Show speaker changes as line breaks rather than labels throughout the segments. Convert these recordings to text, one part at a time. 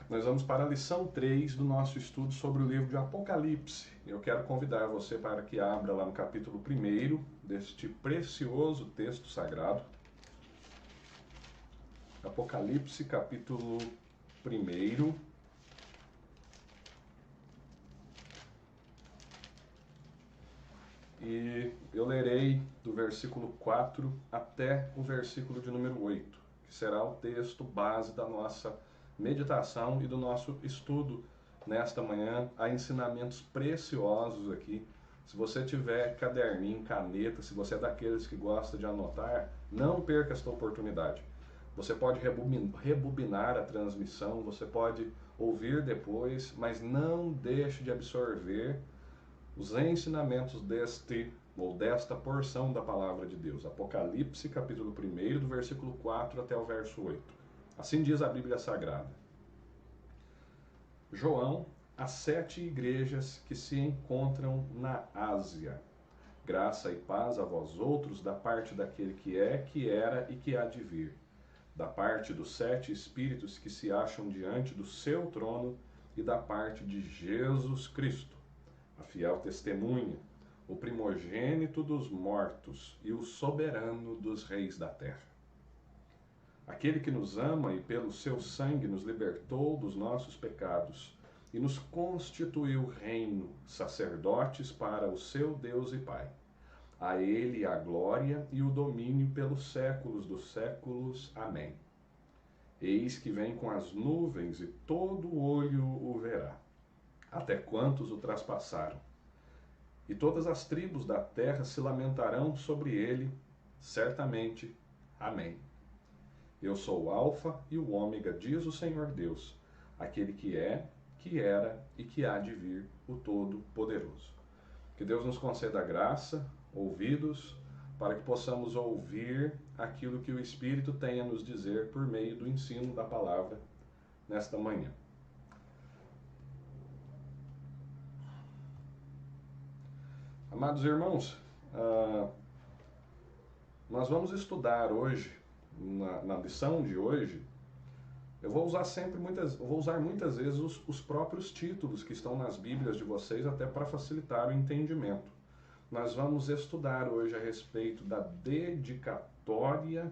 Nós vamos para a lição 3 do nosso estudo sobre o livro de Apocalipse. Eu quero convidar você para que abra lá no capítulo 1 deste precioso texto sagrado. Apocalipse, capítulo 1. E eu lerei do versículo 4 até o versículo de número 8, que será o texto base da nossa meditação e do nosso estudo nesta manhã. Há ensinamentos preciosos aqui. Se você tiver caderninho, caneta, se você é daqueles que gosta de anotar, não perca esta oportunidade. Você pode rebobinar a transmissão, você pode ouvir depois, mas não deixe de absorver os ensinamentos desta porção da palavra de Deus. Apocalipse, capítulo 1, do versículo 4 até o verso 8. Assim diz a Bíblia Sagrada. João, as 7 igrejas que se encontram na Ásia. Graça e paz a vós outros da parte daquele que é, que era e que há de vir. Da parte dos 7 espíritos que se acham diante do seu trono e da parte de Jesus Cristo, a fiel testemunha, o primogênito dos mortos e o soberano dos reis da terra. Aquele que nos ama e pelo seu sangue nos libertou dos nossos pecados e nos constituiu reino, sacerdotes para o seu Deus e Pai. A ele a glória e o domínio pelos séculos dos séculos. Amém. Eis que vem com as nuvens e todo olho o verá, até quantos o traspassaram. E todas as tribos da terra se lamentarão sobre ele, certamente. Amém. Eu sou o Alfa e o Ômega, diz o Senhor Deus, aquele que é, que era e que há de vir, o Todo-Poderoso. Que Deus nos conceda graça, ouvidos, para que possamos ouvir aquilo que o Espírito tem a nos dizer por meio do ensino da palavra nesta manhã. Amados irmãos, nós vamos estudar hoje, na lição de hoje, eu vou usar muitas vezes os próprios títulos que estão nas Bíblias de vocês, até para facilitar o entendimento. Nós vamos estudar hoje a respeito da dedicatória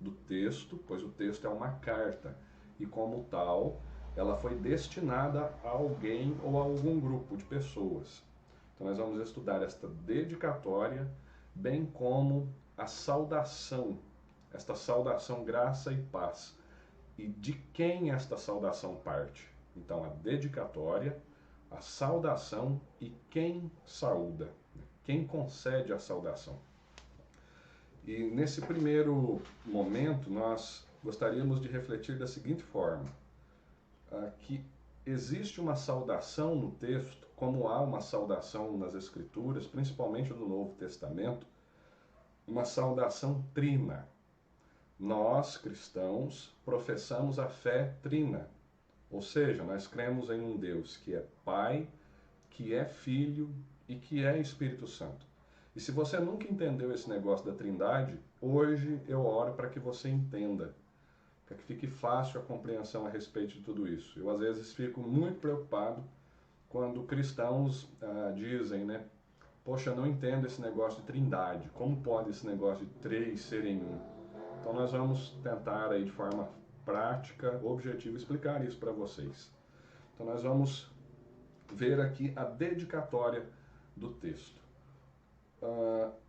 do texto, pois o texto é uma carta, e como tal, ela foi destinada a alguém ou a algum grupo de pessoas. Então nós vamos estudar esta dedicatória, bem como a saudação, esta saudação graça e paz, e de quem esta saudação parte. Então a dedicatória, a saudação e quem saúda, quem concede a saudação. E nesse primeiro momento nós gostaríamos de refletir da seguinte forma, que existe uma saudação no texto, como há uma saudação nas Escrituras, principalmente no Novo Testamento, uma saudação trina. Nós, cristãos, professamos a fé trina, ou seja, nós cremos em um Deus que é Pai, que é Filho e que é Espírito Santo. E se você nunca entendeu esse negócio da Trindade, hoje eu oro para que você entenda, para que fique fácil a compreensão a respeito de tudo isso. Eu às vezes fico muito preocupado quando cristãos dizem, né? Poxa, eu não entendo esse negócio de trindade. Como pode esse negócio de 3 serem um? Então nós vamos tentar aí de forma prática, objetiva, explicar isso para vocês. Então nós vamos ver aqui a dedicatória do texto.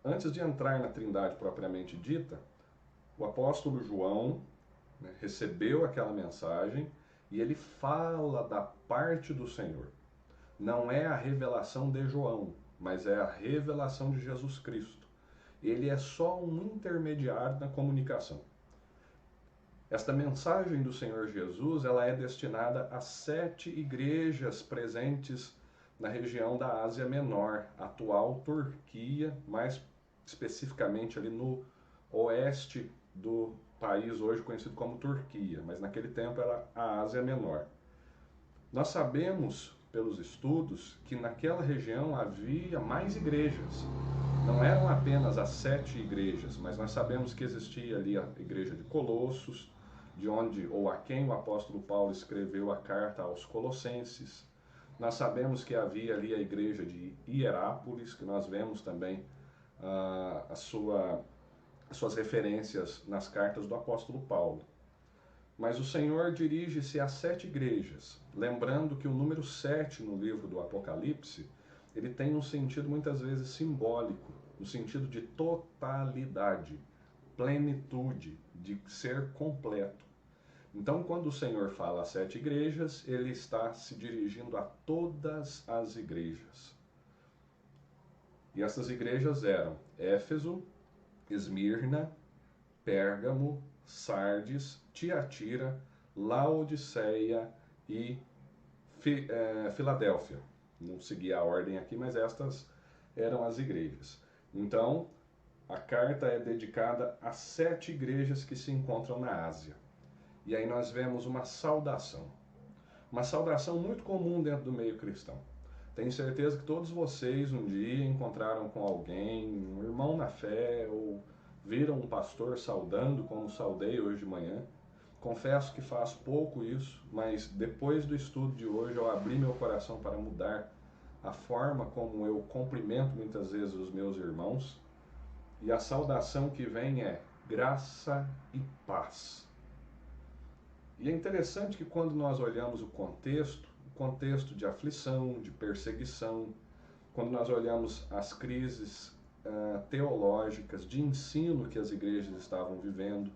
Antes de entrar na trindade propriamente dita, o apóstolo João, né, recebeu aquela mensagem e ele fala da parte do Senhor. Não é a revelação de João, mas é a revelação de Jesus Cristo. Ele é só um intermediário na comunicação. Esta mensagem do Senhor Jesus, ela é destinada a 7 igrejas presentes na região da Ásia Menor, atual Turquia, mais especificamente ali no oeste do país hoje conhecido como Turquia, mas naquele tempo era a Ásia Menor. Nós sabemos pelos estudos que naquela região havia mais igrejas. Não eram apenas as 7 igrejas, mas nós sabemos que existia ali a igreja de Colossos, de onde ou a quem o apóstolo Paulo escreveu a carta aos Colossenses. Nós sabemos que havia ali a igreja de Hierápolis, que nós vemos também as suas referências nas cartas do apóstolo Paulo. Mas o Senhor dirige-se a 7 igrejas, lembrando que o número 7 no livro do Apocalipse, ele tem um sentido muitas vezes simbólico, no sentido de totalidade, plenitude, de ser completo. Então, quando o Senhor fala a 7 igrejas, ele está se dirigindo a todas as igrejas. E essas igrejas eram Éfeso, Esmirna, Pérgamo, Sardes, Tiatira, Laodiceia e Filadélfia. Não segui a ordem aqui, mas estas eram as igrejas. Então, a carta é dedicada a 7 igrejas que se encontram na Ásia. E aí nós vemos uma saudação muito comum dentro do meio cristão. Tenho certeza que todos vocês um dia encontraram com alguém, um irmão na fé, ou viram um pastor saudando, como saudei hoje de manhã. Confesso que faço pouco isso, mas depois do estudo de hoje eu abri meu coração para mudar a forma como eu cumprimento muitas vezes os meus irmãos. E a saudação que vem é graça e paz. E é interessante que quando nós olhamos o contexto de aflição, de perseguição, quando nós olhamos as crises teológicas, de ensino que as igrejas estavam vivendo,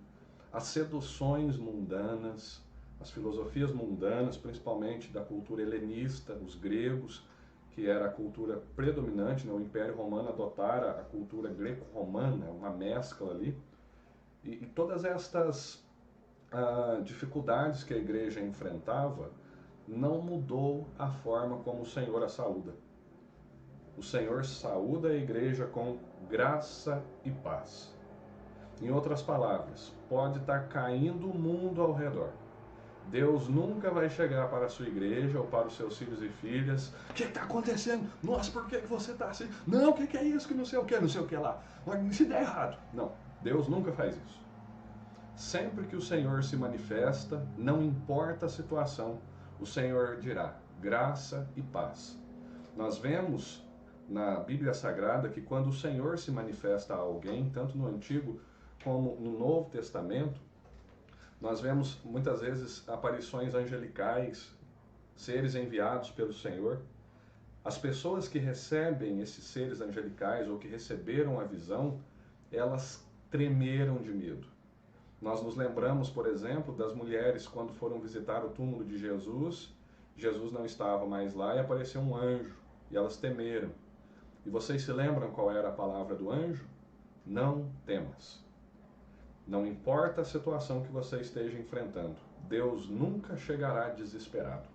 as seduções mundanas, as filosofias mundanas, principalmente da cultura helenista, os gregos, que era a cultura predominante, né? O Império Romano adotara a cultura greco-romana, uma mescla ali, e todas estas dificuldades que a igreja enfrentava não mudou a forma como o Senhor a saúda. O Senhor saúda a igreja com graça e paz. Em outras palavras, pode estar caindo o mundo ao redor. Deus nunca vai chegar para a sua igreja ou para os seus filhos e filhas. O que está acontecendo? Nossa, por que você está assim? Não, o que é isso? Que não sei o que lá. Se der errado. Não, Deus nunca faz isso. Sempre que o Senhor se manifesta, não importa a situação, o Senhor dirá graça e paz. Nós vemos na Bíblia Sagrada que quando o Senhor se manifesta a alguém, tanto no Antigo como no Novo Testamento, nós vemos muitas vezes aparições angelicais, seres enviados pelo Senhor. As pessoas que recebem esses seres angelicais ou que receberam a visão, elas tremeram de medo. Nós nos lembramos, por exemplo, das mulheres quando foram visitar o túmulo de Jesus. Jesus não estava mais lá e apareceu um anjo e elas temeram. E vocês se lembram qual era a palavra do anjo? Não temas. Não importa a situação que você esteja enfrentando, Deus nunca chegará desesperado.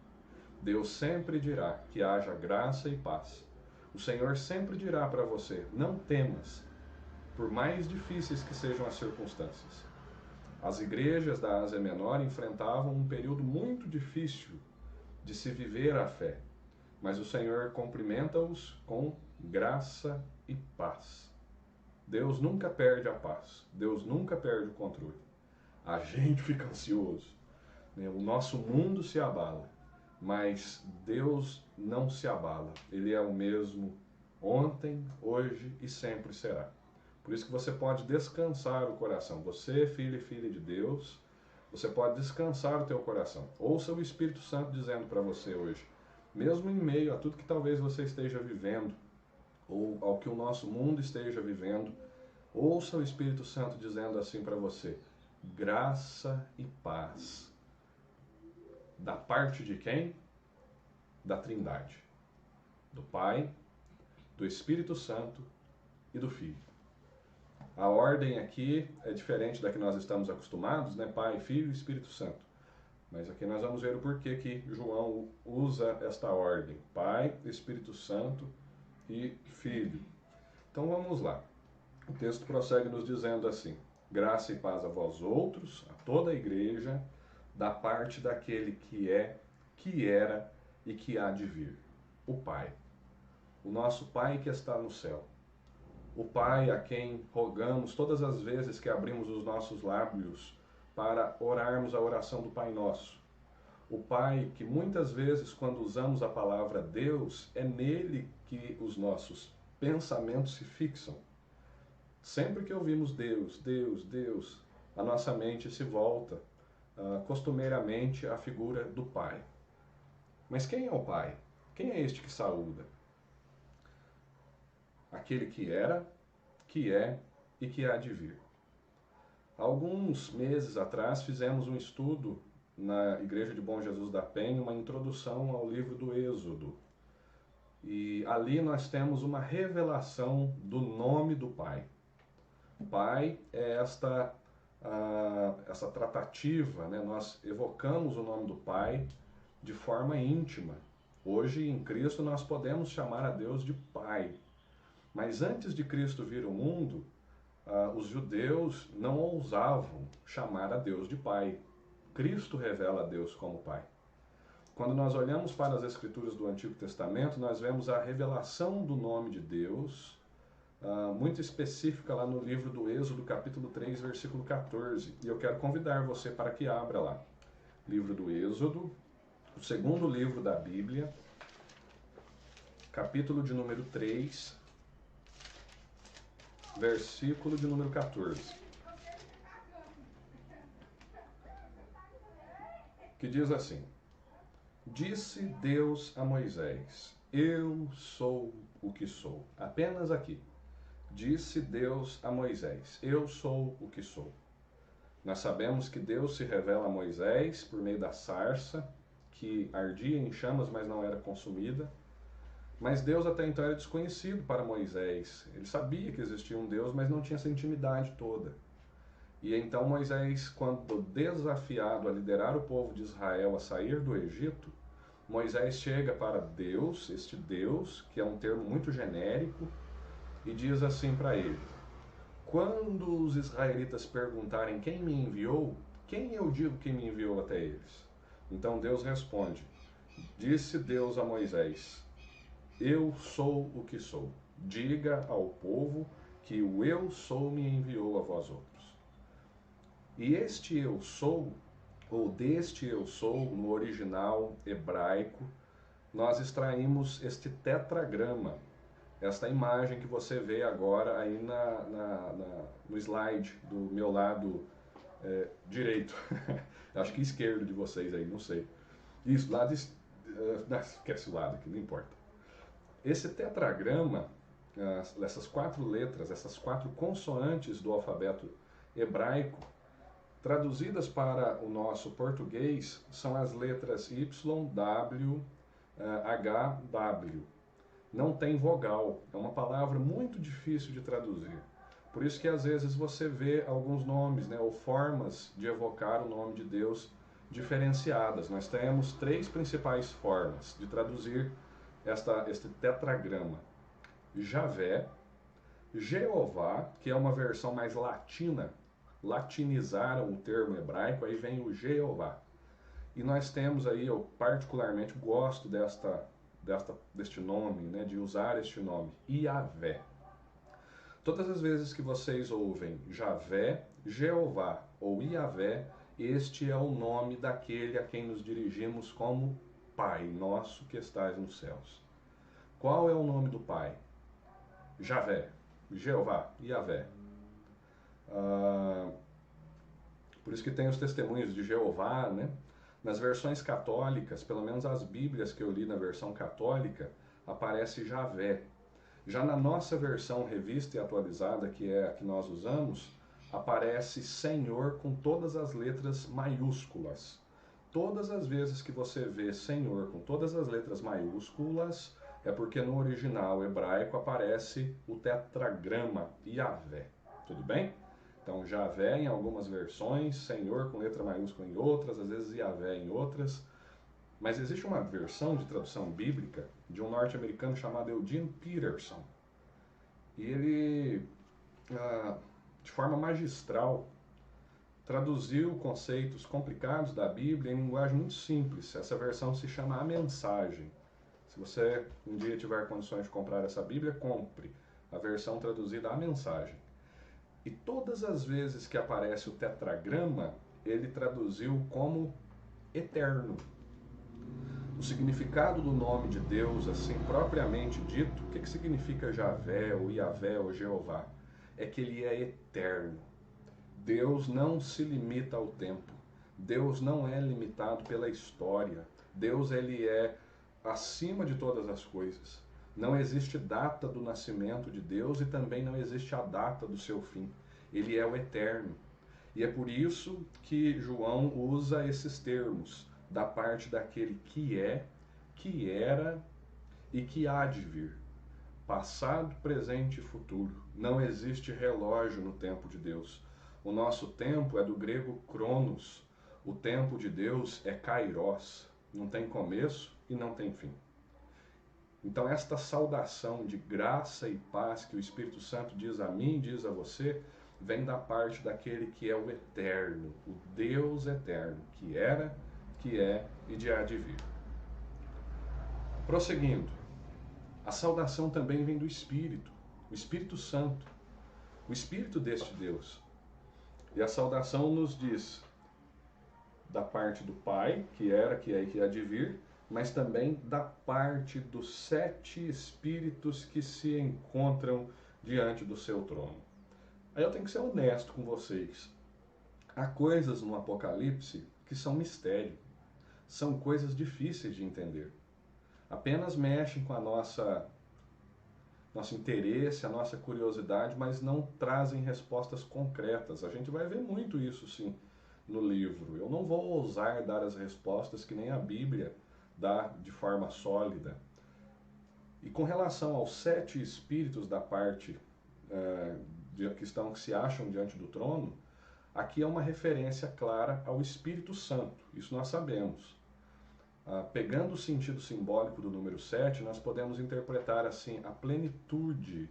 Deus sempre dirá que haja graça e paz. O Senhor sempre dirá para você, não temas, por mais difíceis que sejam as circunstâncias. As igrejas da Ásia Menor enfrentavam um período muito difícil de se viver a fé, mas o Senhor cumprimenta-os com graça e paz. Deus nunca perde a paz, Deus nunca perde o controle. A gente fica ansioso, né? O nosso mundo se abala, mas Deus não se abala. Ele é o mesmo ontem, hoje e sempre será. Por isso que você pode descansar o coração. Você, filho e filha de Deus, você pode descansar o teu coração. Ouça o Espírito Santo dizendo para você hoje, mesmo em meio a tudo que talvez você esteja vivendo, ou ao que o nosso mundo esteja vivendo, ouça o Espírito Santo dizendo assim para você, graça e paz. Da parte de quem? Da Trindade. Do Pai, do Espírito Santo e do Filho. A ordem aqui é diferente da que nós estamos acostumados, né? Pai, Filho e Espírito Santo. Mas aqui nós vamos ver o porquê que João usa esta ordem. Pai, Espírito Santo e Filho. Então vamos lá. O texto prossegue nos dizendo assim, graça e paz a vós outros, a toda a igreja, da parte daquele que é, que era e que há de vir. O Pai. O nosso Pai que está no céu. O Pai a quem rogamos todas as vezes que abrimos os nossos lábios para orarmos a oração do Pai Nosso. O Pai, que muitas vezes, quando usamos a palavra Deus, é nele que os nossos pensamentos se fixam. Sempre que ouvimos Deus, Deus, Deus, a nossa mente se volta costumeiramente à figura do Pai. Mas quem é o Pai? Quem é este que saúda? Aquele que era, que é e que há de vir. Há alguns meses atrás fizemos um estudo na Igreja de Bom Jesus da Penha, uma introdução ao livro do Êxodo. E ali nós temos uma revelação do nome do Pai. Pai é essa tratativa, né? Nós evocamos o nome do Pai de forma íntima. Hoje, em Cristo, nós podemos chamar a Deus de Pai. Mas antes de Cristo vir ao mundo, os judeus não ousavam chamar a Deus de Pai. Cristo revela a Deus como Pai. Quando nós olhamos para as Escrituras do Antigo Testamento, nós vemos a revelação do nome de Deus, muito específica lá no livro do Êxodo, capítulo 3, versículo 14. E eu quero convidar você para que abra lá. Livro do Êxodo, o segundo livro da Bíblia, capítulo de número 3, versículo de número 14. Que diz assim: Disse Deus a Moisés, eu sou o que sou. Apenas aqui. Disse Deus a Moisés, eu sou o que sou. Nós sabemos que Deus se revela a Moisés por meio da sarça, que ardia em chamas, mas não era consumida. Mas Deus até então era desconhecido para Moisés. Ele sabia que existia um Deus, mas não tinha essa intimidade toda. E então Moisés, quando desafiado a liderar o povo de Israel a sair do Egito, Moisés chega para Deus, este Deus, que é um termo muito genérico, e diz assim para ele: quando os israelitas perguntarem quem me enviou, quem eu digo que me enviou até eles? Então Deus responde: disse Deus a Moisés, eu sou o que sou. Diga ao povo que o eu sou me enviou a vós outros. E este eu sou, ou deste eu sou, no original hebraico, nós extraímos este tetragrama, esta imagem que você vê agora aí no slide do meu lado direito. Acho que esquerdo de vocês aí, não sei. Isso, lado esquece o lado aqui, não importa. Esse tetragrama, essas 4 letras, essas 4 consoantes do alfabeto hebraico, traduzidas para o nosso português, são as letras Y, W, H, W. Não tem vogal, é uma palavra muito difícil de traduzir. Por isso que às vezes você vê alguns nomes, né, ou formas de evocar o nome de Deus diferenciadas. Nós temos 3 principais formas de traduzir este tetragrama: Javé, Jeová, que é uma versão mais latina, latinizaram o termo hebraico, aí vem o Jeová. E nós temos aí, eu particularmente gosto deste nome, né, de usar este nome, Iavé. Todas as vezes que vocês ouvem Javé, Jeová ou Iavé, este é o nome daquele a quem nos dirigimos como Pai nosso que estás nos céus. Qual é o nome do Pai? Javé, Jeová, Iavé. Por isso que tem os testemunhos de Jeová, né? Nas versões católicas, pelo menos as Bíblias que eu li na versão católica, aparece Javé. Já na nossa versão revista e atualizada, que é a que nós usamos, aparece Senhor com todas as letras maiúsculas. Todas as vezes que você vê Senhor com todas as letras maiúsculas, é porque no original hebraico aparece o tetragrama Iavé. Tudo bem? Então, Javé em algumas versões, Senhor com letra maiúscula em outras, às vezes Iavé em outras. Mas existe uma versão de tradução bíblica de um norte-americano chamado Eugene Peterson. E ele, de forma magistral, traduziu conceitos complicados da Bíblia em linguagem muito simples. Essa versão se chama A Mensagem. Se você um dia tiver condições de comprar essa Bíblia, compre a versão traduzida A Mensagem. E todas as vezes que aparece o tetragrama, ele traduziu como eterno. O significado do nome de Deus, assim propriamente dito, o que significa Javé, ou Iavé, ou Jeová? É que ele é eterno. Deus não se limita ao tempo. Deus não é limitado pela história. Deus, ele é acima de todas as coisas. Não existe data do nascimento de Deus e também não existe a data do seu fim. Ele é o eterno. E é por isso que João usa esses termos, da parte daquele que é, que era e que há de vir. Passado, presente e futuro. Não existe relógio no tempo de Deus. O nosso tempo é do grego cronos. O tempo de Deus é kairos. Não tem começo e não tem fim. Então esta saudação de graça e paz que o Espírito Santo diz a mim, diz a você, vem da parte daquele que é o eterno, o Deus eterno, que era, que é e de há de vir. Prosseguindo, a saudação também vem do Espírito, o Espírito Santo, o Espírito deste Deus. E a saudação nos diz da parte do Pai, que era, que é e que há de vir, mas também da parte dos 7 Espíritos que se encontram diante do seu trono. Aí eu tenho que ser honesto com vocês. Há coisas no Apocalipse que são mistério, são coisas difíceis de entender. Apenas mexem com a nosso interesse, a nossa curiosidade, mas não trazem respostas concretas. A gente vai ver muito isso, sim, no livro. Eu não vou ousar dar as respostas que nem a Bíblia dá de forma sólida. E com relação aos 7 espíritos da parte que se acham diante do trono, aqui é uma referência clara ao Espírito Santo. Isso nós sabemos. Pegando o sentido simbólico do número 7, nós podemos interpretar assim a plenitude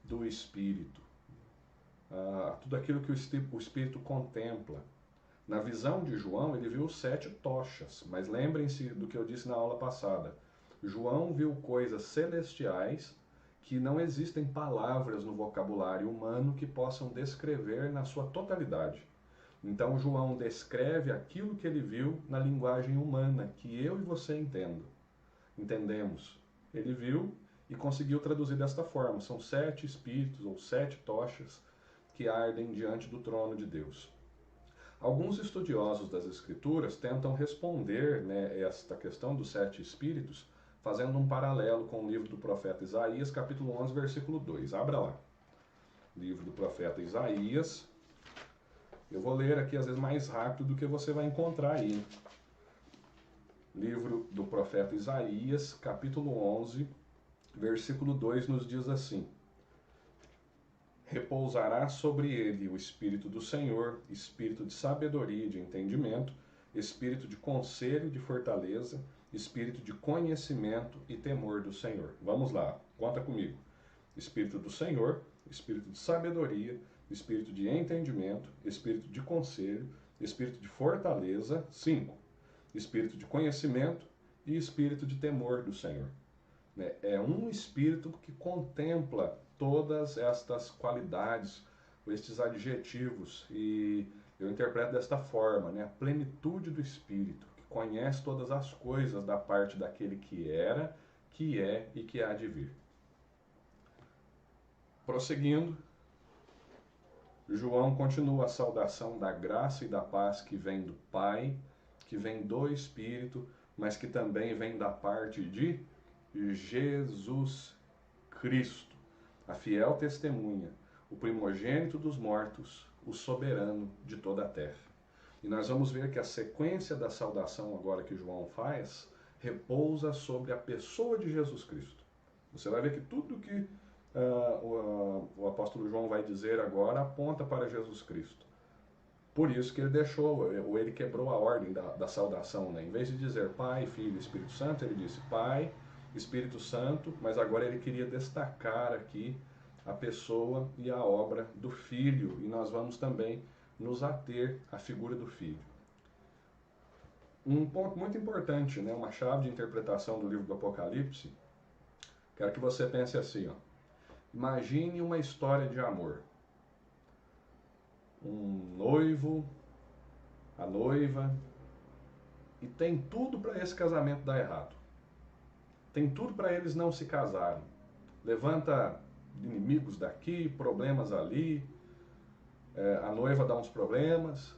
do Espírito, tudo aquilo que o Espírito contempla. Na visão de João, ele viu 7 tochas, mas lembrem-se do que eu disse na aula passada. João viu coisas celestiais que não existem palavras no vocabulário humano que possam descrever na sua totalidade. Então João descreve aquilo que ele viu na linguagem humana, que eu e você entendemos. Ele viu e conseguiu traduzir desta forma. São 7 espíritos ou 7 tochas que ardem diante do trono de Deus. Alguns estudiosos das Escrituras tentam responder, esta questão dos 7 espíritos, fazendo um paralelo com o livro do profeta Isaías, capítulo 11, versículo 2. Abra lá. Livro do profeta Isaías. Eu vou ler aqui, às vezes, mais rápido do que você vai encontrar aí. Livro do profeta Isaías, capítulo 11, versículo 2, nos diz assim: repousará sobre ele o Espírito do Senhor, Espírito de sabedoria e de entendimento, Espírito de conselho e de fortaleza, Espírito de conhecimento e temor do Senhor. Vamos lá, conta comigo. Espírito do Senhor, Espírito de sabedoria, Espírito de entendimento, Espírito de conselho, Espírito de fortaleza, 5. Espírito de conhecimento e Espírito de temor do Senhor. É um Espírito que contempla todas estas qualidades, estes adjetivos, e eu interpreto desta forma, a plenitude do Espírito, que conhece todas as coisas da parte daquele que era, que é e que há de vir. Prosseguindo, João continua a saudação da graça e da paz que vem do Pai, que vem do Espírito, mas que também vem da parte de Jesus Cristo, a fiel testemunha, o primogênito dos mortos, o soberano de toda a terra. E nós vamos ver que a sequência da saudação agora que João faz repousa sobre a pessoa de Jesus Cristo. Você vai ver que tudo que o apóstolo João vai dizer agora aponta para Jesus Cristo. Por isso que ele deixou, ou ele quebrou a ordem da saudação, Em vez de dizer Pai, Filho e Espírito Santo, ele disse Pai, Espírito Santo, mas agora ele queria destacar aqui a pessoa e a obra do Filho, e nós vamos também nos ater à figura do Filho. Um ponto muito importante, uma chave de interpretação do livro do Apocalipse, quero que você pense assim, imagine uma história de amor. Um noivo a noiva, e tem tudo para esse casamento dar errado. Tem tudo para eles não se casarem. Levanta inimigos daqui, problemas ali, a noiva dá uns problemas,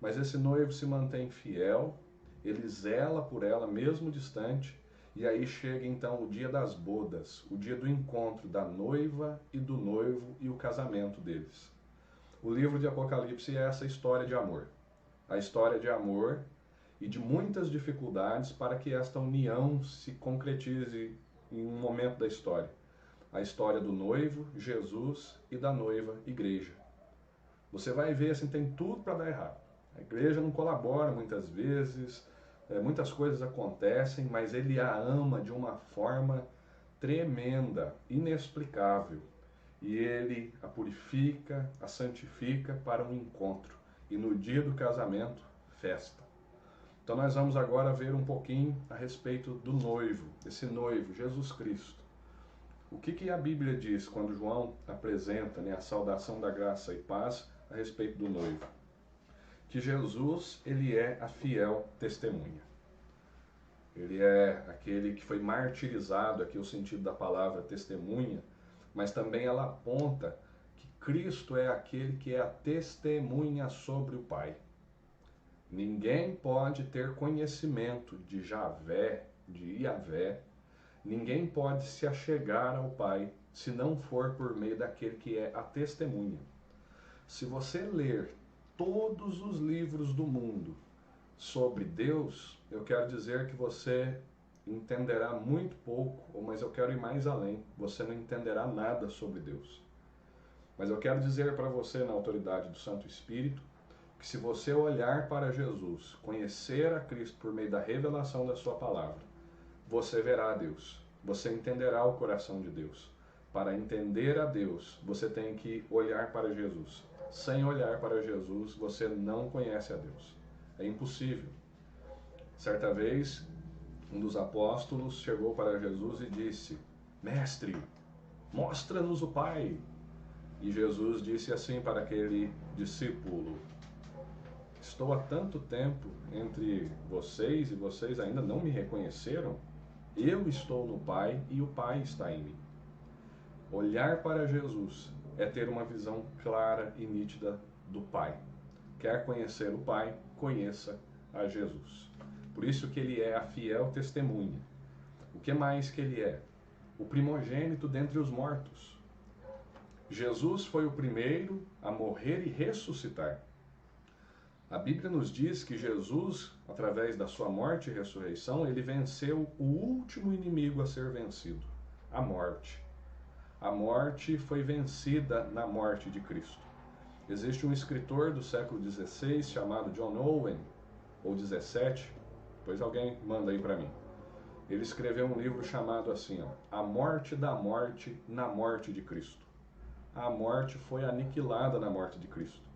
mas esse noivo se mantém fiel, ele zela por ela mesmo distante, e aí chega então o dia das bodas, o dia do encontro da noiva e do noivo e o casamento deles. O livro de Apocalipse é essa história de amor. A história de amor e de muitas dificuldades para que esta união se concretize em um momento da história. A história do noivo, Jesus, e da noiva, igreja. Você vai ver, assim, tem tudo para dar errado. A igreja não colabora muitas vezes, muitas coisas acontecem, mas ele a ama de uma forma tremenda, inexplicável. E ele a purifica, a santifica para um encontro. E no dia do casamento, festa. Então nós vamos agora ver um pouquinho a respeito do noivo, esse noivo, Jesus Cristo. O que a Bíblia diz quando João apresenta, né, a saudação da graça e paz a respeito do noivo? Que Jesus, ele é a fiel testemunha. Ele é aquele que foi martirizado, aqui é o sentido da palavra testemunha, mas também ela aponta que Cristo é aquele que é a testemunha sobre o Pai. Ninguém pode ter conhecimento de Javé, de Iavé, ninguém pode se achegar ao Pai se não for por meio daquele que é a testemunha. Se você ler todos os livros do mundo sobre Deus, eu quero dizer que você entenderá muito pouco, mas eu quero ir mais além, você não entenderá nada sobre Deus. Mas eu quero dizer para você, na autoridade do Santo Espírito, que se você olhar para Jesus, conhecer a Cristo por meio da revelação da sua palavra, você verá a Deus, você entenderá o coração de Deus. Para entender a Deus, você tem que olhar para Jesus. Sem olhar para Jesus, você não conhece a Deus. É impossível. Certa vez, um dos apóstolos chegou para Jesus e disse: Mestre, mostra-nos o Pai. E Jesus disse assim para aquele discípulo: Estou há tanto tempo entre vocês e vocês ainda não me reconheceram? Eu estou no Pai e o Pai está em mim. Olhar para Jesus é ter uma visão clara e nítida do Pai. Quer conhecer o Pai, conheça a Jesus. Por isso que ele é a fiel testemunha. O que mais que ele é? O primogênito dentre os mortos. Jesus foi o primeiro a morrer e ressuscitar. A Bíblia nos diz que Jesus, através da sua morte e ressurreição, ele venceu o último inimigo a ser vencido, a morte. A morte foi vencida na morte de Cristo. Existe um escritor do século XVI chamado John Owen, ou 17, depois alguém manda aí para mim. Ele escreveu um livro chamado assim, A Morte da Morte na Morte de Cristo. A morte foi aniquilada na morte de Cristo.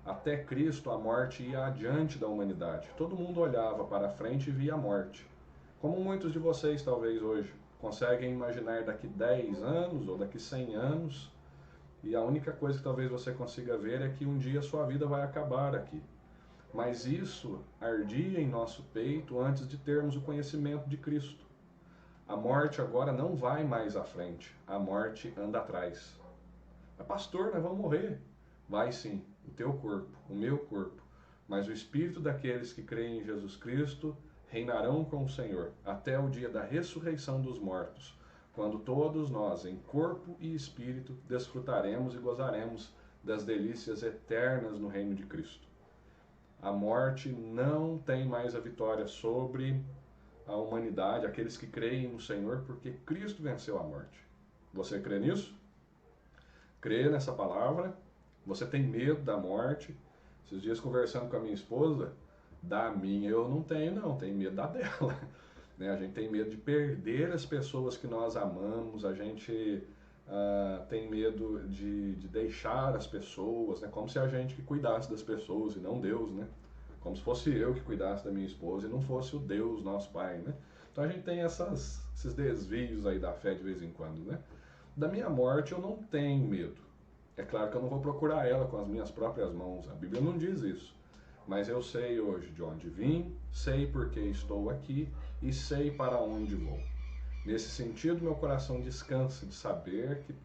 Até Cristo, a morte ia adiante da humanidade. Todo mundo olhava para frente e via a morte. Como muitos de vocês, talvez, hoje, conseguem imaginar daqui 10 anos ou daqui 100 anos, e a única coisa que talvez você consiga ver é que um dia sua vida vai acabar aqui. Mas isso ardia em nosso peito antes de termos o conhecimento de Cristo. A morte agora não vai mais à frente, a morte anda atrás. Mas pastor, nós vamos morrer. Vai sim, o teu corpo, o meu corpo. Mas o espírito daqueles que creem em Jesus Cristo reinarão com o Senhor até o dia da ressurreição dos mortos, quando todos nós, em corpo e espírito, desfrutaremos e gozaremos das delícias eternas no reino de Cristo. A morte não tem mais a vitória sobre a humanidade, aqueles que creem no Senhor, porque Cristo venceu a morte. Você crê nisso? Crê nessa palavra? Você tem medo da morte? Esses dias conversando com a minha esposa, da minha eu não tenho não, tenho medo da dela. Né? A gente tem medo de perder as pessoas que nós amamos, a gente tem medo de deixar as pessoas, né? Como se a gente que cuidasse das pessoas e não Deus, né? Como se fosse eu que cuidasse da minha esposa e não fosse o Deus, nosso Pai, né? Então a gente tem esses desvios aí da fé de vez em quando, né? Da minha morte eu não tenho medo. É claro que eu não vou procurar ela com as minhas próprias mãos, a Bíblia não diz isso. mas eu sei hoje de onde vim, sei por que estou aqui e sei para onde vou. Nesse sentido, meu coração descansa de saber que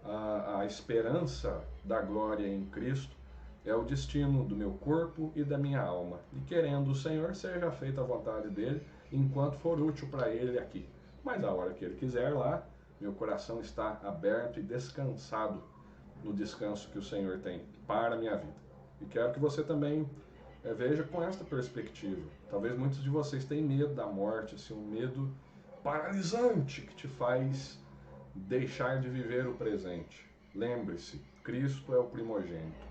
a esperança da glória em Cristo é o destino do meu corpo e da minha alma. E querendo o Senhor, seja feita a vontade dele, enquanto for útil para ele aqui. Mas a hora que ele quiser lá, meu coração está aberto e descansado no descanso que o Senhor tem para a minha vida. E quero que você também veja com esta perspectiva. Talvez muitos de vocês tenham medo da morte, assim, um medo paralisante que te faz deixar de viver o presente. Lembre-se, Cristo é o primogênito.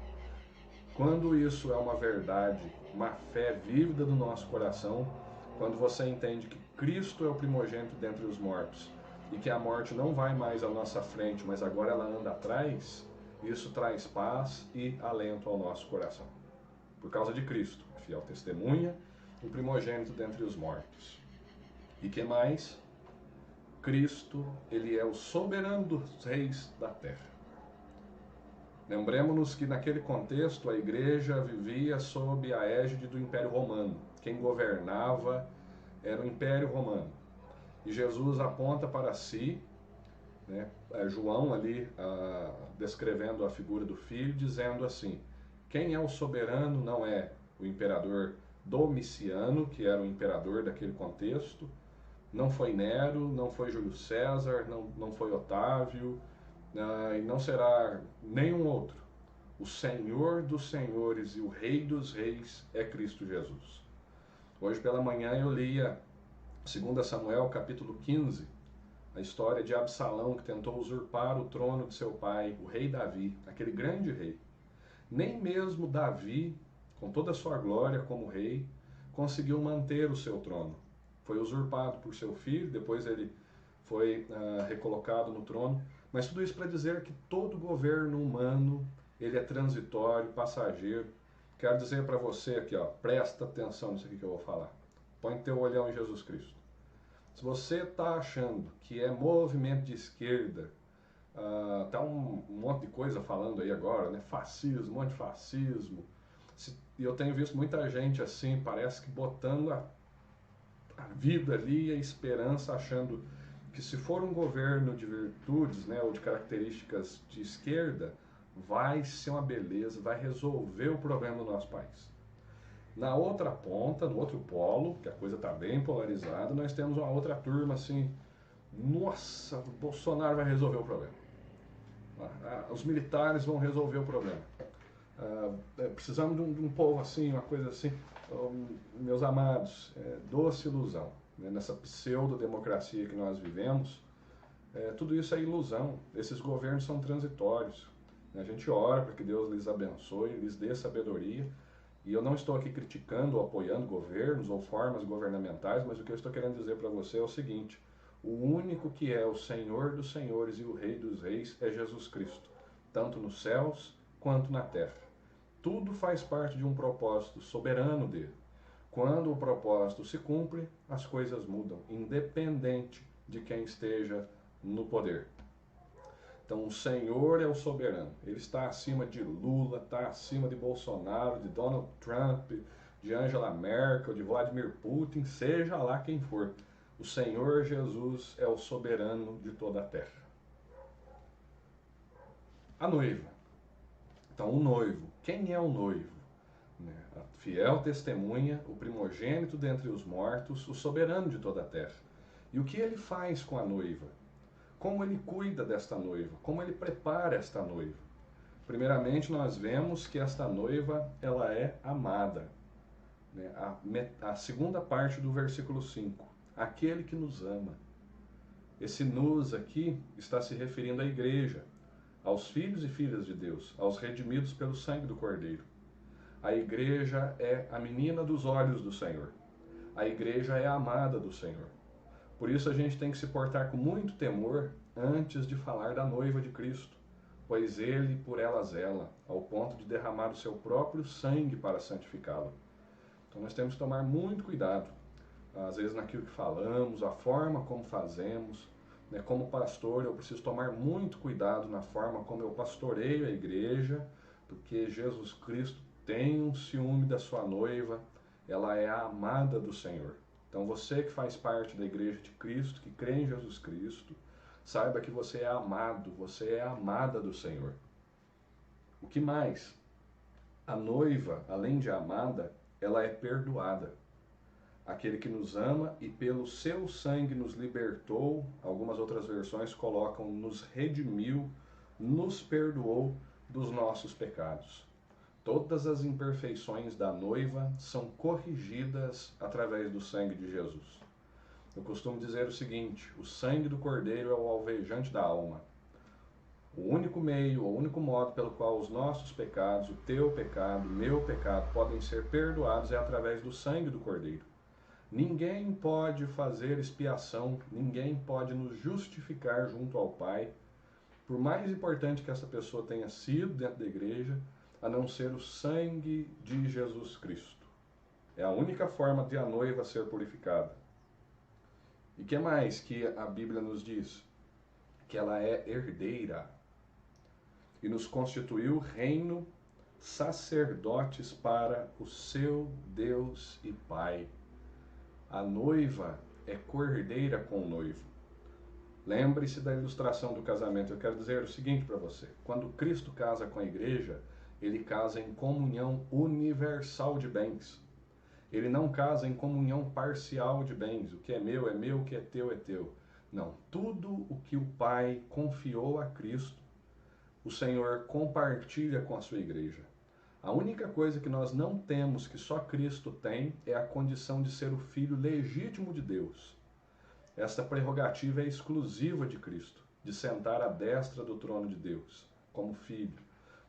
Quando isso é uma verdade, uma fé vívida do nosso coração, quando você entende que Cristo é o primogênito dentre os mortos e que a morte não vai mais à nossa frente, mas agora ela anda atrás, isso traz paz e alento ao nosso coração. Por causa de Cristo, fiel testemunha, o primogênito dentre os mortos. E que mais? Cristo, ele é o soberano dos reis da terra. Lembremos-nos que naquele contexto a igreja vivia sob a égide do Império Romano. Quem governava era o Império Romano. E Jesus aponta para si, né, João ali descrevendo a figura do Filho, dizendo assim: quem é o soberano não é o imperador Domiciano, que era o imperador daquele contexto, não foi Nero, não foi Júlio César, não foi Otávio, e não será nenhum outro. O Senhor dos senhores e o Rei dos reis é Cristo Jesus. Hoje pela manhã eu lia 2 Samuel capítulo 15, a história de Absalão, que tentou usurpar o trono de seu pai, o rei Davi, aquele grande rei. Nem mesmo Davi, com toda a sua glória como rei, conseguiu manter o seu trono. Foi usurpado por seu filho, depois ele foi recolocado no trono. Mas tudo isso para dizer que todo governo humano, ele é transitório, passageiro. Quero dizer para você aqui, ó, presta atenção nisso aqui que eu vou falar. Põe teu olhão em Jesus Cristo. Se você está achando que é movimento de esquerda, tá um monte de coisa falando aí agora, né? Fascismo, um monte de fascismo. E eu tenho visto muita gente assim, parece que botando a vida ali, a esperança, achando que se for um governo de virtudes, né, ou de características de esquerda, vai ser uma beleza, vai resolver o problema do nosso país. Na outra ponta, no outro polo, que a coisa está bem polarizada, nós temos uma outra turma assim, nossa, o Bolsonaro vai resolver o problema. Os militares vão resolver o problema. Precisamos de um povo assim, uma coisa assim. Meus amados, doce ilusão. Nessa pseudo-democracia que nós vivemos, tudo isso é ilusão. Esses governos são transitórios. A gente ora para que Deus lhes abençoe, lhes dê sabedoria. E eu não estou aqui criticando ou apoiando governos ou formas governamentais, mas o que eu estou querendo dizer para você é o seguinte: o único que é o Senhor dos senhores e o Rei dos reis é Jesus Cristo, tanto nos céus quanto na terra. Tudo faz parte de um propósito soberano dele. Quando o propósito se cumpre, as coisas mudam, independente de quem esteja no poder. Então o Senhor é o soberano. Ele está acima de Lula, está acima de Bolsonaro, de Donald Trump, de Angela Merkel, de Vladimir Putin, seja lá quem for. O Senhor Jesus é o soberano de toda a terra. A noiva. Então o noivo. Quem é o noivo? A fiel testemunha, o primogênito dentre os mortos, o soberano de toda a terra. E o que ele faz com a noiva? Como ele cuida desta noiva? Como ele prepara esta noiva? Primeiramente, nós vemos que esta noiva, ela é amada. A segunda parte do versículo 5. Aquele que nos ama. Esse nos aqui está se referindo à igreja, aos filhos e filhas de Deus, aos redimidos pelo sangue do Cordeiro. A igreja é a menina dos olhos do Senhor. A igreja é a amada do Senhor. Por isso a gente tem que se portar com muito temor antes de falar da noiva de Cristo, pois ele por ela zela, ao ponto de derramar o seu próprio sangue para santificá-la. Então nós temos que tomar muito cuidado, às vezes naquilo que falamos, a forma como fazemos. Como pastor, eu preciso tomar muito cuidado na forma como eu pastoreio a igreja, porque Jesus Cristo tenha ciúme da sua noiva, ela é a amada do Senhor. Então você que faz parte da igreja de Cristo, que crê em Jesus Cristo, saiba que você é amado, você é amada do Senhor. O que mais? A noiva, além de amada, ela é perdoada. Aquele que nos ama e pelo seu sangue nos libertou, algumas outras versões colocam, nos redimiu, nos perdoou dos nossos pecados. Todas as imperfeições da noiva são corrigidas através do sangue de Jesus. Eu costumo dizer o seguinte: o sangue do Cordeiro é o alvejante da alma. O único meio, o único modo pelo qual os nossos pecados, o teu pecado, o meu pecado, podem ser perdoados é através do sangue do Cordeiro. Ninguém pode fazer expiação, ninguém pode nos justificar junto ao Pai, por mais importante que essa pessoa tenha sido dentro da igreja, a não ser o sangue de Jesus Cristo. É a única forma de a noiva ser purificada. E que mais que a Bíblia nos diz? Que ela é herdeira e nos constituiu reino, sacerdotes para o seu Deus e Pai. A noiva é cordeira com o noivo. Lembre-se da ilustração do casamento. Eu quero dizer o seguinte para você: quando Cristo casa com a igreja, ele casa em comunhão universal de bens. Ele não casa em comunhão parcial de bens. O que é meu, o que é teu, é teu. Não. Tudo o que o Pai confiou a Cristo, o Senhor compartilha com a sua igreja. A única coisa que nós não temos, que só Cristo tem, é a condição de ser o filho legítimo de Deus. Esta prerrogativa é exclusiva de Cristo, de sentar à destra do trono de Deus, como filho.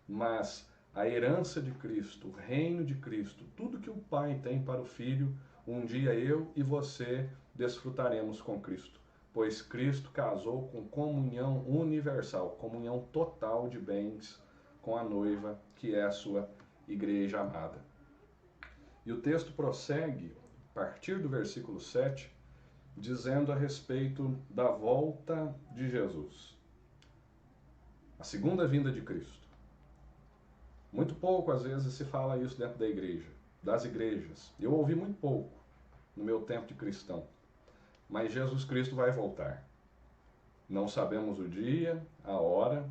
Mas a herança de Cristo, o reino de Cristo, tudo que o Pai tem para o Filho, um dia eu e você desfrutaremos com Cristo. Pois Cristo casou com comunhão universal, comunhão total de bens com a noiva, que é a sua igreja amada. E o texto prossegue, a partir do versículo 7, dizendo a respeito da volta de Jesus. A segunda vinda de Cristo. Muito pouco, às vezes, se fala isso dentro da igreja, das igrejas. Eu ouvi muito pouco no meu tempo de cristão. Mas Jesus Cristo vai voltar. Não sabemos o dia, a hora.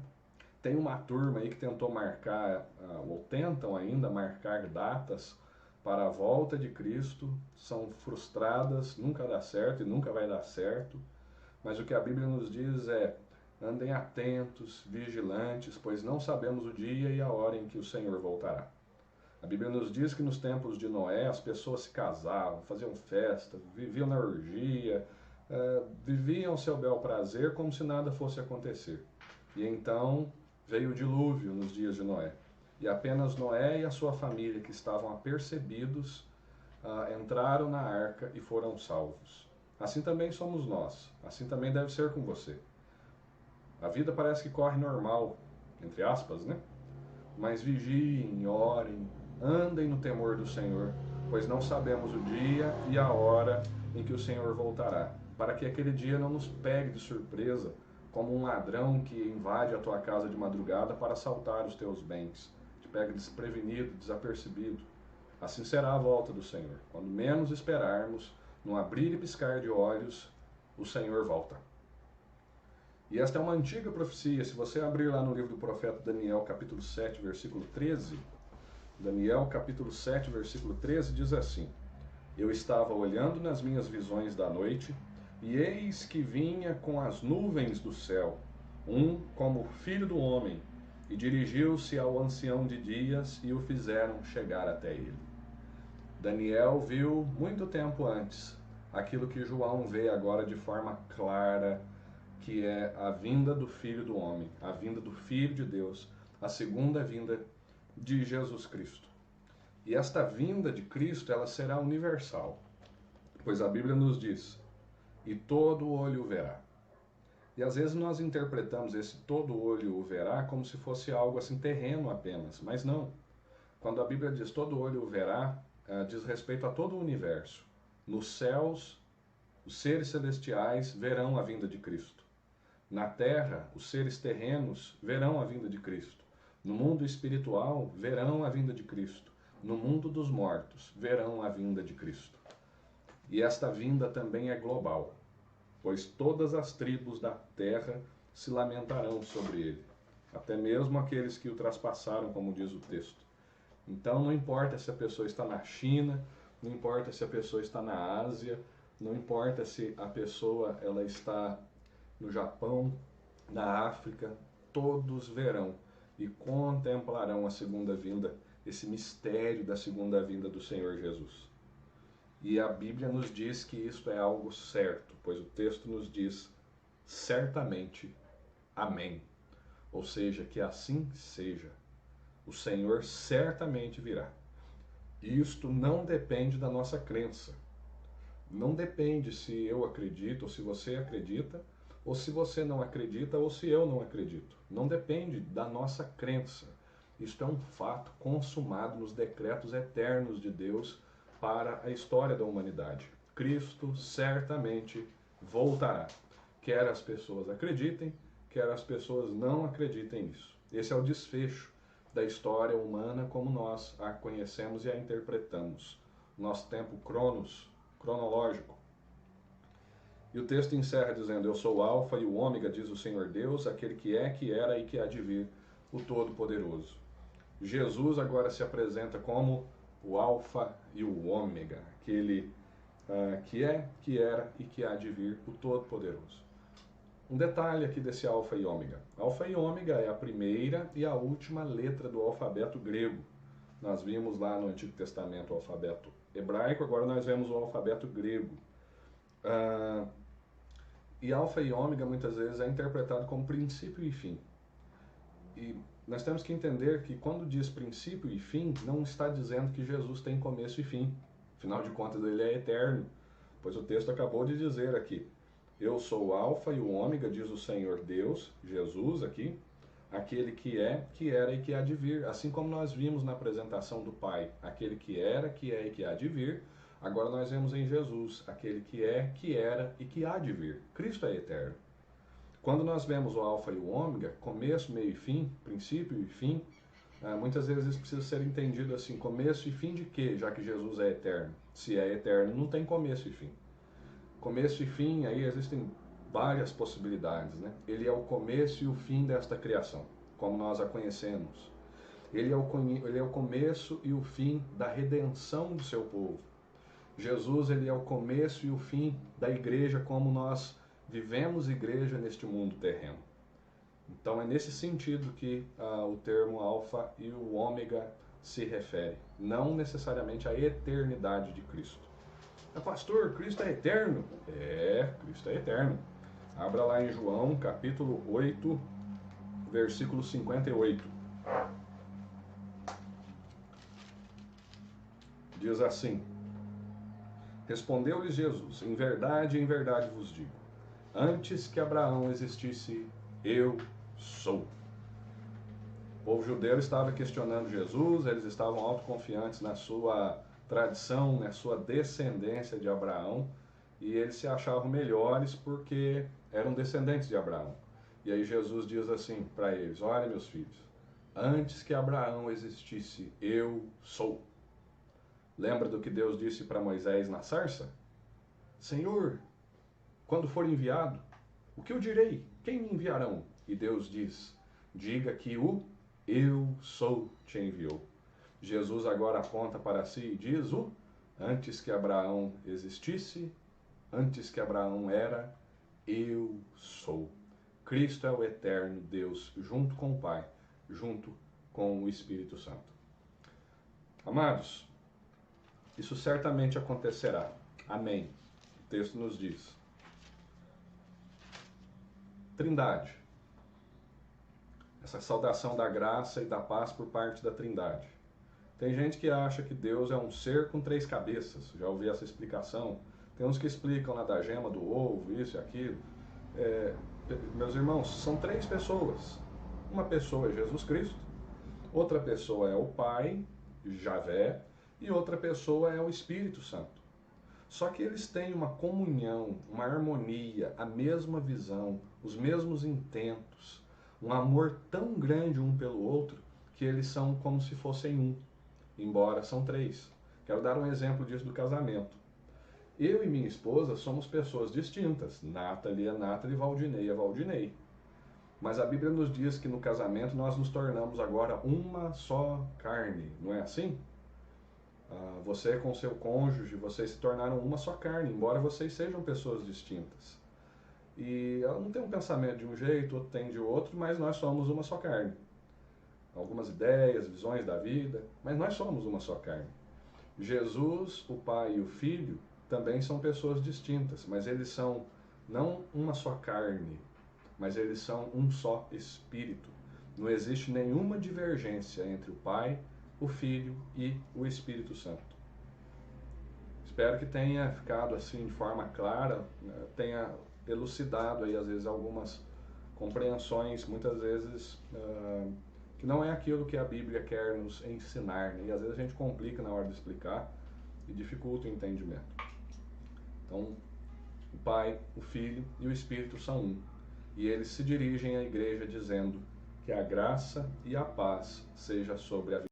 Tem uma turma aí que tentou marcar, ou tentam ainda marcar datas para a volta de Cristo. São frustradas, nunca dá certo e nunca vai dar certo. Mas o que a Bíblia nos diz é: andem atentos, vigilantes, pois não sabemos o dia e a hora em que o Senhor voltará. A Bíblia nos diz que nos tempos de Noé as pessoas se casavam, faziam festa, viviam na orgia, viviam seu bel prazer como se nada fosse acontecer. E então veio o dilúvio nos dias de Noé. E apenas Noé e a sua família, que estavam apercebidos, entraram na arca e foram salvos. Assim também somos nós, assim também deve ser com você. A vida parece que corre normal, entre aspas, né? Mas vigiem, orem, andem no temor do Senhor, pois não sabemos o dia e a hora em que o Senhor voltará, para que aquele dia não nos pegue de surpresa, como um ladrão que invade a tua casa de madrugada para assaltar os teus bens, te pega desprevenido, desapercebido. Assim será a volta do Senhor. Quando menos esperarmos, no abrir e piscar de olhos, o Senhor volta. E esta é uma antiga profecia. Se você abrir lá no livro do profeta Daniel, capítulo 7, versículo 13, Daniel, capítulo 7, versículo 13, diz assim: Eu estava olhando nas minhas visões da noite, e eis que vinha com as nuvens do céu, como filho do homem, e dirigiu-se ao ancião de dias, e o fizeram chegar até ele. Daniel viu muito tempo antes aquilo que João vê agora de forma clara, que é a vinda do Filho do Homem, a vinda do Filho de Deus, a segunda vinda de Jesus Cristo. E esta vinda de Cristo, ela será universal, pois a Bíblia nos diz: e todo olho o verá. E às vezes nós interpretamos esse todo olho o verá como se fosse algo assim terreno apenas, mas não. Quando a Bíblia diz todo olho o verá, diz respeito a todo o universo. Nos céus, os seres celestiais verão a vinda de Cristo. Na terra, os seres terrenos verão a vinda de Cristo. No mundo espiritual, verão a vinda de Cristo. no mundo dos mortos, verão a vinda de Cristo. E esta vinda também é global, pois todas as tribos da terra se lamentarão sobre ele, até mesmo aqueles que o traspassaram, como diz o texto. Então não importa se a pessoa está na China, não importa se a pessoa está na Ásia, não importa se a pessoa ela está no Japão, na África, todos verão e contemplarão a segunda vinda, esse mistério da segunda vinda do Senhor Jesus. E a Bíblia nos diz que isto é algo certo, pois o texto nos diz certamente, amém. Ou seja, que assim seja. O Senhor certamente virá. Isto não depende da nossa crença. Não depende se eu acredito, ou se você acredita, ou se você não acredita, ou se eu não acredito. Não depende da nossa crença. Isto é um fato consumado nos decretos eternos de Deus para a história da humanidade. Cristo certamente voltará. Quer as pessoas acreditem, quer as pessoas não acreditem nisso. Esse é o desfecho da história humana como nós a conhecemos e a interpretamos. Nosso tempo cronológico. E o texto encerra dizendo: eu sou o Alfa e o Ômega, diz o Senhor Deus, aquele que é, que era e que há de vir, o Todo-Poderoso. Jesus agora se apresenta como o Alfa e o Ômega, aquele que é, que era e que há de vir, o Todo-Poderoso. Um detalhe aqui desse Alfa e Ômega. Alfa e Ômega é a primeira e a última letra do alfabeto grego. Nós vimos lá no Antigo Testamento o alfabeto hebraico, agora nós vemos o alfabeto grego. E Alfa e Ômega muitas vezes é interpretado como princípio e fim. E nós temos que entender que quando diz princípio e fim, não está dizendo que Jesus tem começo e fim. Afinal de contas, ele é eterno. Pois o texto acabou de dizer aqui: eu sou o Alfa e o Ômega, diz o Senhor Deus, Jesus aqui, aquele que é, que era e que há de vir. Assim como nós vimos na apresentação do Pai, aquele que era, que é e que há de vir, agora nós vemos em Jesus, aquele que é, que era e que há de vir. Cristo é eterno. Quando nós vemos o Alfa e o Ômega, começo, meio e fim, princípio e fim, muitas vezes isso precisa ser entendido assim: começo e fim de quê, já que Jesus é eterno? Se é eterno, não tem começo e fim. Começo e fim, aí existem várias possibilidades, né? Ele é o começo e o fim desta criação, como nós a conhecemos. Ele é o começo e o fim da redenção do seu povo. Jesus, ele é o começo e o fim da igreja, como nós vivemos igreja neste mundo terreno. Então é nesse sentido que o termo Alfa e o Ômega se refere, não necessariamente à eternidade de Cristo. Pastor, Cristo é eterno? É, Cristo é eterno. Abra lá em João, capítulo 8, versículo 58. Diz assim: respondeu-lhes Jesus: em verdade vos digo, antes que Abraão existisse, eu sou. O povo judeu estava questionando Jesus, eles estavam autoconfiantes na sua tradição, na sua descendência de Abraão, e eles se achavam melhores porque eram descendentes de Abraão. E aí Jesus diz assim para eles: olha, meus filhos, antes que Abraão existisse, eu sou. Lembra do que Deus disse para Moisés na sarça? Senhor, quando for enviado, o que eu direi? Quem me enviarão? E Deus diz: diga que o eu sou te enviou. Jesus agora aponta para si e diz: antes que Abraão existisse, antes que Abraão era, eu sou. Cristo é o eterno Deus, junto com o Pai, junto com o Espírito Santo. Amados, isso certamente acontecerá. Amém. O texto nos diz. Trindade. Essa saudação da graça e da paz por parte da Trindade. Tem gente que acha que Deus é um ser com 3 cabeças. Já ouvi essa explicação. Tem uns que explicam lá da gema do ovo, isso e aquilo. Meus irmãos, são 3 pessoas. Uma pessoa é Jesus Cristo, outra pessoa é o Pai, Javé, e outra pessoa é o Espírito Santo. Só que eles têm uma comunhão, uma harmonia, a mesma visão, os mesmos intentos, um amor tão grande um pelo outro, que eles são como se fossem um. embora são três. Quero dar um exemplo disso do casamento. Eu e minha esposa somos pessoas distintas. Nathalie é Nathalie, Valdinei é Valdinei. Mas a Bíblia nos diz que no casamento nós nos tornamos agora uma só carne, não é assim? Você com seu cônjuge, vocês se tornaram uma só carne, embora vocês sejam pessoas distintas. E um tem um pensamento de um jeito, outro tem de outro, mas nós somos uma só carne. Algumas ideias, visões da vida, mas nós somos uma só carne. Jesus, o Pai e o Filho também são pessoas distintas, mas eles são não uma só carne, mas eles são um só Espírito. Não existe nenhuma divergência entre o Pai, o Filho e o Espírito Santo. Espero que tenha ficado assim de forma clara, tenha elucidado aí às vezes algumas compreensões, muitas vezes que não é aquilo que a Bíblia quer nos ensinar, né? E às vezes a gente complica na hora de explicar e dificulta o entendimento. Então, o Pai, o Filho e o Espírito são um. E eles se dirigem à igreja dizendo que a graça e a paz seja sobre a vida.